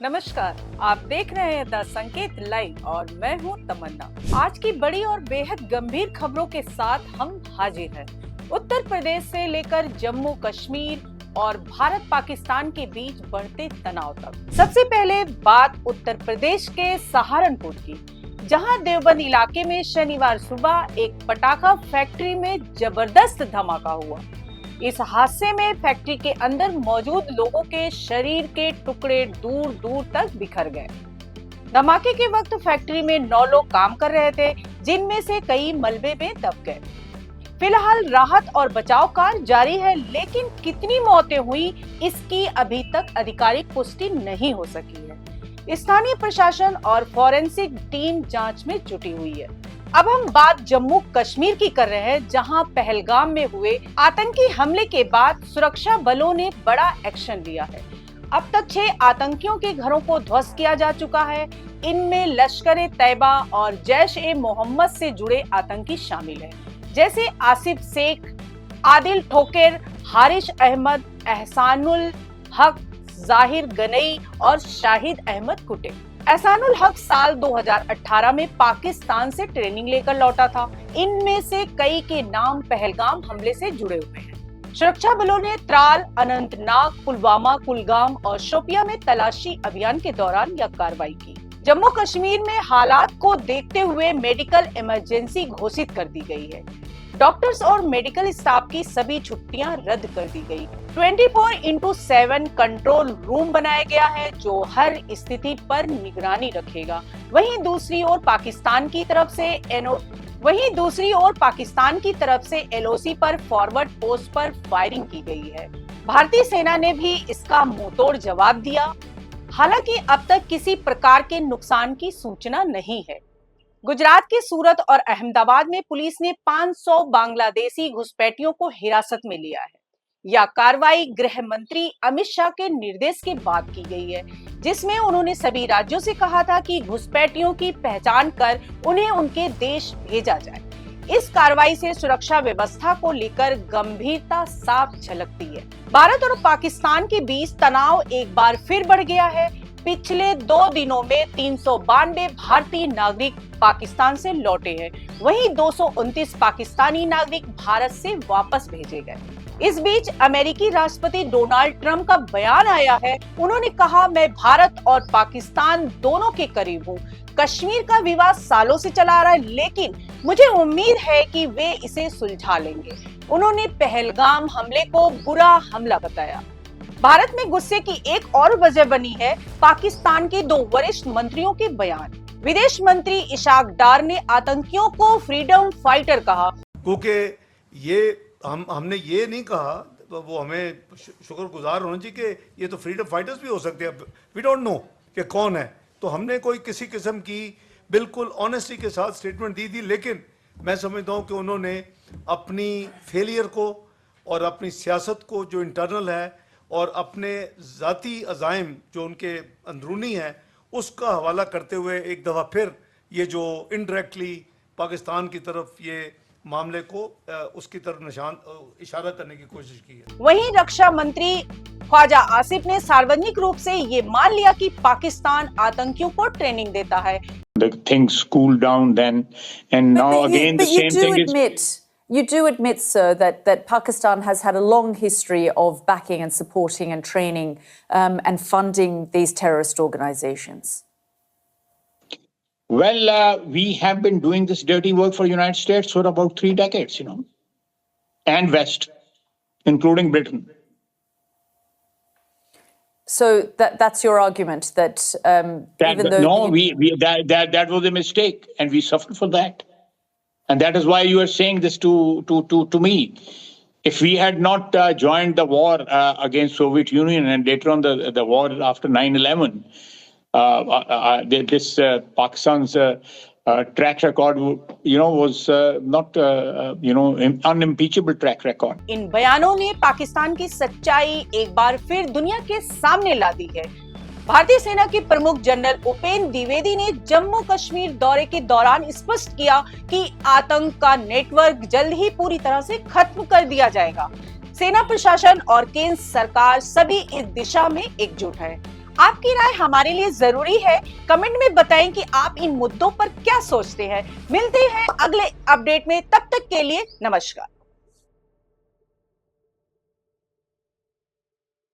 नमस्कार, आप देख रहे हैं द संकेत लाइव और मैं हूं तमन्ना। आज की बड़ी और बेहद गंभीर खबरों के साथ हम हाजिर हैं। उत्तर प्रदेश से लेकर जम्मू कश्मीर और भारत पाकिस्तान के बीच बढ़ते तनाव तक। सबसे पहले बात उत्तर प्रदेश के सहारनपुर की, जहां देवबंद इलाके में शनिवार सुबह एक पटाखा फैक्ट्री में जबरदस्त धमाका हुआ। इस हादसे में फैक्ट्री के अंदर मौजूद लोगों के शरीर के टुकड़े दूर दूर तक बिखर गए। धमाके के वक्त फैक्ट्री में 9 लोग काम कर रहे थे, जिनमें से कई मलबे में दब गए। फिलहाल राहत और बचाव कार्य जारी है, लेकिन कितनी मौतें हुई इसकी अभी तक आधिकारिक पुष्टि नहीं हो सकी है। स्थानीय प्रशासन और फॉरेंसिक टीम जांच में जुटी हुई है। अब हम बात जम्मू कश्मीर की कर रहे हैं, जहां पहलगाम में हुए आतंकी हमले के बाद सुरक्षा बलों ने बड़ा एक्शन लिया है। अब तक 6 आतंकियों के घरों को ध्वस्त किया जा चुका है। इनमें लश्कर-ए-तैयबा और जैश-ए-मोहम्मद से जुड़े आतंकी शामिल हैं, जैसे आसिफ शेख, आदिल ठोकेर, हारिश अहमद, एहसानुल हक, जाहिर गनई और शाहिद अहमद कुटे। एहसानुल हक साल 2018 में पाकिस्तान से ट्रेनिंग लेकर लौटा था। इनमें से कई के नाम पहलगाम हमले से जुड़े हुए हैं। सुरक्षा बलों ने त्राल, अनंतनाग, पुलवामा, कुलगाम और शोपिया में तलाशी अभियान के दौरान यह कार्रवाई की। जम्मू कश्मीर में हालात को देखते हुए मेडिकल इमरजेंसी घोषित कर दी गई है। डॉक्टर्स और मेडिकल स्टाफ की सभी छुट्टियां रद्द कर दी गई। 24/7 कंट्रोल रूम बनाया गया है, जो हर स्थिति पर निगरानी रखेगा। वहीं दूसरी ओर पाकिस्तान की तरफ से LOC पर फॉरवर्ड पोस्ट पर फायरिंग की गई है। भारतीय सेना ने भी इसका मुंहतोड़ जवाब दिया। हालांकि अब तक किसी प्रकार के नुकसान की सूचना नहीं है। गुजरात के सूरत और अहमदाबाद में पुलिस ने 500 बांग्लादेशी घुसपैठियों को हिरासत में लिया है। यह कार्रवाई गृह मंत्री अमित शाह के निर्देश के बाद की गई है, जिसमें उन्होंने सभी राज्यों से कहा था कि घुसपैठियों की पहचान कर उन्हें उनके देश भेजा जाए। इस कार्रवाई से सुरक्षा व्यवस्था को लेकर गंभीरता साफ झलकती है। भारत और पाकिस्तान के बीच तनाव एक बार फिर बढ़ गया है। पिछले 2 दिनों में 392 भारतीय नागरिक पाकिस्तान से लौटे हैं, वहीं 229 पाकिस्तानी नागरिक भारत से वापस भेजे गए। इस बीच अमेरिकी राष्ट्रपति डोनाल्ड ट्रंप का बयान आया है। उन्होंने कहा, मैं भारत और पाकिस्तान दोनों के करीब हूँ। कश्मीर का विवाद सालों से चला आ रहा है, लेकिन मुझे उम्मीद है कि वे इसे सुलझा लेंगे। उन्होंने पहलगाम हमले को बुरा हमला बताया। भारत में गुस्से की एक और वजह बनी है पाकिस्तान के 2 वरिष्ठ मंत्रियों के बयान। विदेश मंत्री इशाक डार ने आतंकियों को फ्रीडम फाइटर कहा। क्योंकि ये हमने ये नहीं कहा, तो वो हमें शुक्रगुजार होना चाहिए कि ये तो फ्रीडम फाइटर्स भी हो सकते हैं। वी डोंट नो कि कौन है, तो हमने कोई किसी किस्म की बिल्कुल ऑनेस्टी के साथ स्टेटमेंट दी थी। लेकिन मैं समझता हूँ कि उन्होंने अपनी फेलियर को और अपनी सियासत को जो इंटरनल है और अपने ज़ाती अज़ाइम जो उनके अंदरूनी हैं, उसका हवाला करते हुए एक दफ़ा फिर ये जो इनडायरेक्टली पाकिस्तान की तरफ ये मामले को उसकी तरफ इशारा करने की कोशिश की है। वहीं रक्षा मंत्री ख्वाजा आसिफ ने सार्वजनिक रूप से ये मान लिया कि पाकिस्तान आतंकियों को ट्रेनिंग देता है। The things cooled down then, and now again the same thing is. You do admit, sir, that Pakistan has had a long history of backing and supporting and training and funding these terrorist organizations. Well, we have been doing this dirty work for the United States for about 3 decades, and West, including Britain. So that's your argument that even though that was a mistake, and we suffered for that. And that is why you are saying this to me. If we had not joined the war against Soviet Union and later on the war after 9/11, this Pakistan's track record, was not, unimpeachable track record. इन बयानों ने पाकिस्तान की सच्चाई एक बार फिर दुनिया के सामने ला दी है। भारतीय सेना के प्रमुख जनरल उपेंद्र द्विवेदी ने जम्मू कश्मीर दौरे के दौरान स्पष्ट किया कि आतंक का नेटवर्क जल्द ही पूरी तरह से खत्म कर दिया जाएगा। सेना प्रशासन और केंद्र सरकार सभी इस दिशा में एकजुट है। आपकी राय हमारे लिए जरूरी है। कमेंट में बताएं कि आप इन मुद्दों पर क्या सोचते हैं। मिलते हैं अगले अपडेट में, तब तक के लिए नमस्कार।